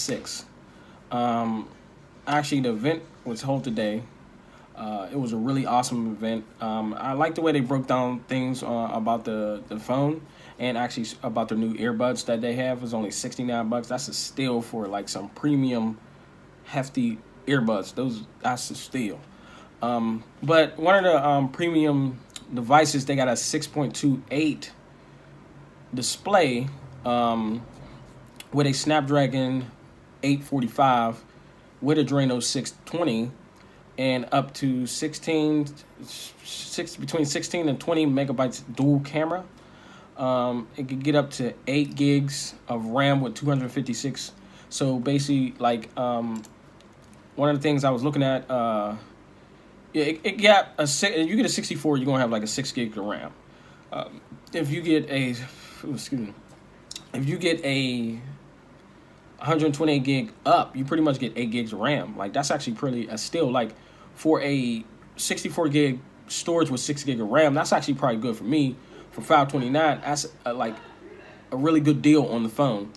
6. Actually, the event was held today. It was a really awesome event. I like the way they broke down things about the phone, and actually about the new earbuds that they have. It was only $69. That's a steal for like some premium, hefty earbuds. That's a steal. But one of the premium devices, they got a 6.28 display with a Snapdragon 845 with Adreno 620 and up to between 16 and 20 megabytes dual camera. It could get up to 8 gigs of RAM with 256. So basically, like one of the things I was looking at, it got you get a 64, you're gonna have like a 6 gig of RAM. If you get a if you get a 128 gig up, you pretty much get 8 gigs of RAM. Like that's actually pretty still like for a 64 gig storage with 6 gig of RAM. That's actually probably good for me for $529. That's like a really good deal on the phone,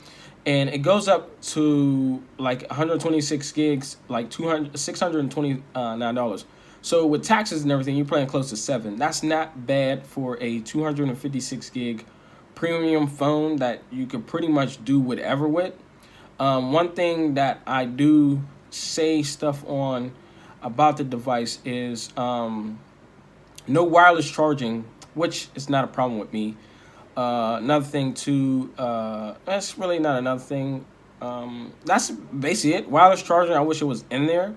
and it goes up to like 126 gigs, like $629. So with taxes and everything, you're paying close to $7. That's not bad for a 256 gig premium phone that you can pretty much do whatever with. One thing that I do say stuff on about the device is no wireless charging, which is not a problem with me. Another thing too, that's really not another thing. That's basically it. Wireless charging, I wish it was in there.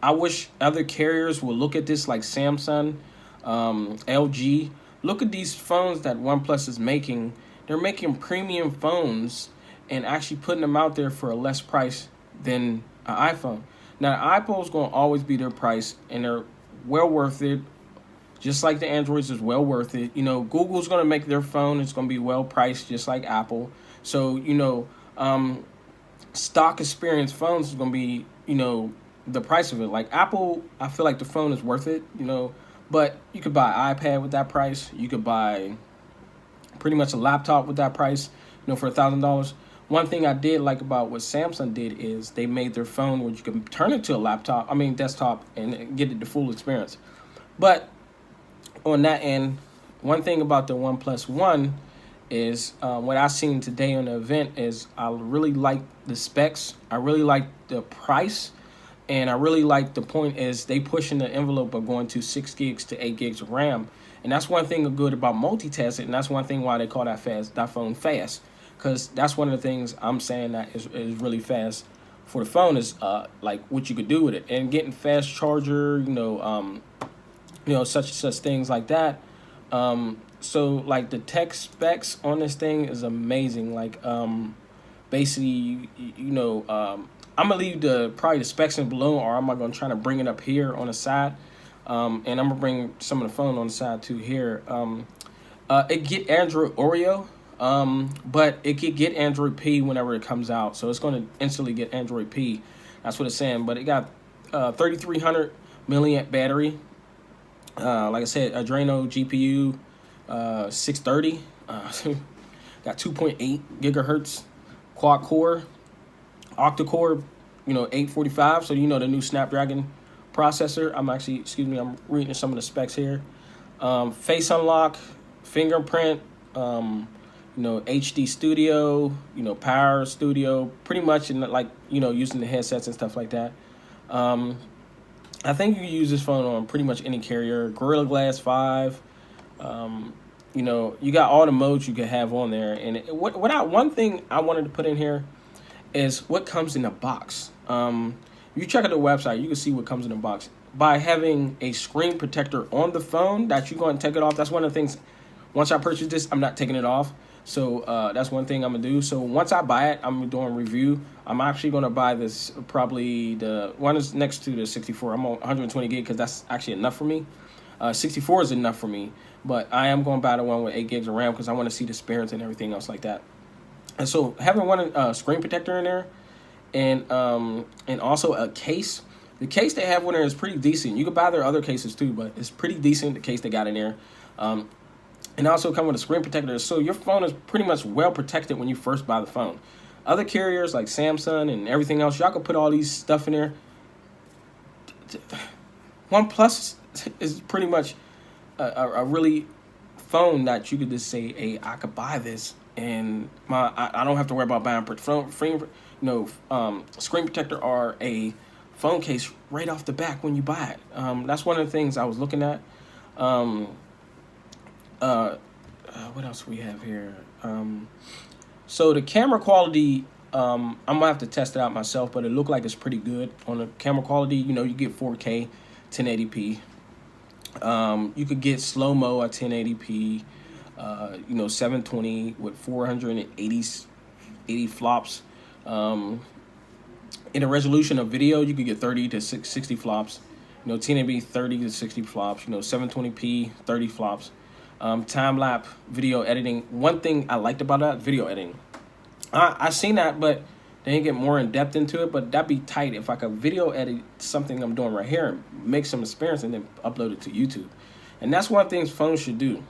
I wish other carriers would look at this, like Samsung, LG. Look at these phones that OnePlus is making. They're making premium phones and actually putting them out there for a less price than an iPhone. Now, Apple's going to always be their price, and they're well worth it. Just like the Androids is well worth it. You know, Google's going to make their phone. It's going to be well priced, just like Apple. So, you know, stock experience phones is going to be, you know, the price of it. Like Apple, I feel like the phone is worth it, you know, but you could buy an iPad with that price. You could buy pretty much a laptop with that price, you know, for $1,000. One thing I did like about what Samsung did is they made their phone where you can turn it to a laptop, desktop, and get the full experience. But on that end, one thing about the OnePlus One is what I seen today on the event is I really like the specs. I really like the price. And I really like the point is they pushing the envelope of going to 6 gigs to 8 gigs of RAM. And that's one thing good about multitasking, and that's one thing why they call that phone fast. Because that's one of the things I'm saying that is really fast for the phone is like what you could do with it. And getting fast charger, such things like that. So like the tech specs on this thing is amazing. Like basically, I'm gonna leave probably the specs in below, or I'm gonna try to bring it up here on the side, and I'm gonna bring some of the phone on the side too here. It get Android Oreo, but it could get Android P whenever it comes out, so it's gonna instantly get Android P. That's what it's saying. But it got 3,300 milliamp battery. Like I said, Adreno GPU, 630. Got 2.8 gigahertz quad core. Octa-core, 845. So the new Snapdragon processor. I'm reading some of the specs here. Face unlock, fingerprint, HD studio, power studio. Pretty much using the headsets and stuff like that. I think you can use this phone on pretty much any carrier. Gorilla Glass 5. You got all the modes you could have on there. And one thing I wanted to put in here is what comes in the box. You check out the website, you can see what comes in the box. By having a screen protector on the phone that you're going to take it off, that's one of the things. Once I purchase this, I'm not taking it off. So that's one thing I'm going to do. So once I buy it, I'm doing a review. I'm actually going to buy this, probably the one is next to the 64. I'm on 120 gig because that's actually enough for me. 64 is enough for me. But I am going to buy the one with 8 gigs of RAM because I want to see the spearings and everything else like that. And so having one screen protector in there, and also a case. The case they have in there is pretty decent. You could buy their other cases too, but it's pretty decent, the case they got in there. And also come with a screen protector, so your phone is pretty much well protected when you first buy the phone. Other carriers like Samsung and everything else, y'all can put all these stuff in there. OnePlus is pretty much a really phone that you could just say, hey, I could buy this, and I don't have to worry about buying screen protector or a phone case right off the back when you buy it. That's one of the things I was looking at. What else we have here? So the camera quality, I'm gonna have to test it out myself, but it looked like it's pretty good on the camera quality. You know, you get 4K, 1080p. You could get slow-mo at 1080p, 720 with 480 flops. In a resolution of video, you could get 30 to 60 flops. 1080p, 30 to 60 flops. 720p, 30 flops. Time-lapse video editing. One thing I liked about that, video editing. I seen that, but they didn't get more in depth into it, but that'd be tight if I could video edit something I'm doing right here and make some experience and then upload it to YouTube. And that's one thing phones should do.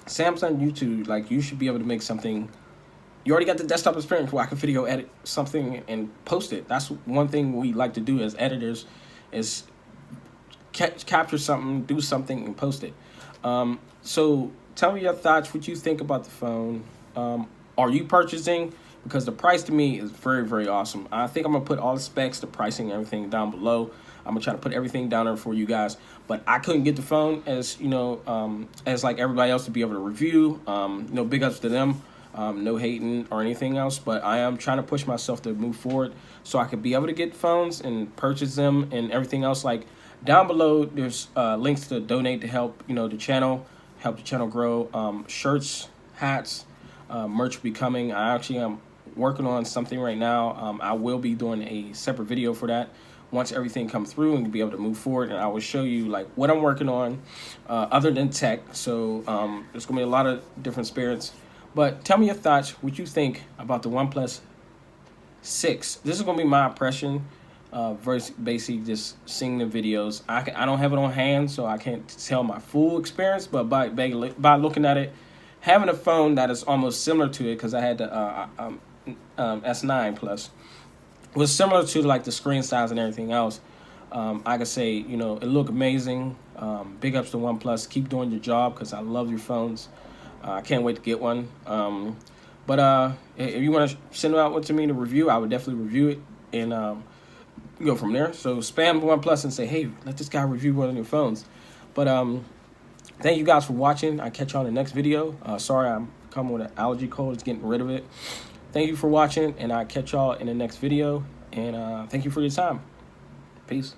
Samsung, YouTube, like, you should be able to make something. You already got the desktop experience where I can video edit something and post it. That's one thing we like to do as editors, is capture something, do something, and post it. So tell me your thoughts, what you think about the phone. Are you purchasing? Because the price to me is very, very awesome. I think I'm going to put all the specs, the pricing, everything down below. I'm going to try to put everything down there for you guys. But I couldn't get the phone as like everybody else to be able to review. Big ups to them. No hating or anything else. But I am trying to push myself to move forward so I could be able to get phones and purchase them and everything else. Like, down below, there's links to donate to help, the channel, help the channel grow. Shirts, hats, merch will be coming. I actually am working on something right now. I will be doing a separate video for that once everything comes through and be able to move forward, and I will show you like what I'm working on other than tech. So there's gonna be a lot of different spirits, but tell me your thoughts, what you think about the OnePlus 6. This is gonna be my impression, versus basically just seeing the videos. I don't have it on hand, so I can't tell my full experience, but by looking at it, having a phone that is almost similar to it, because I had the S9 Plus, was similar to like the screen size and everything else. I could say, it looked amazing. Big ups to OnePlus. Keep doing your job, because I love your phones. I can't wait to get one. But if you want to send it out to me to review, I would definitely review it and go from there. So spam OnePlus and say, hey, let this guy review one of your phones. But thank you guys for watching. I'll catch y'all in the next video. Sorry, I'm coming with an allergy cold. It's getting rid of it. Thank you for watching, and I'll catch y'all in the next video. And thank you for your time. Peace.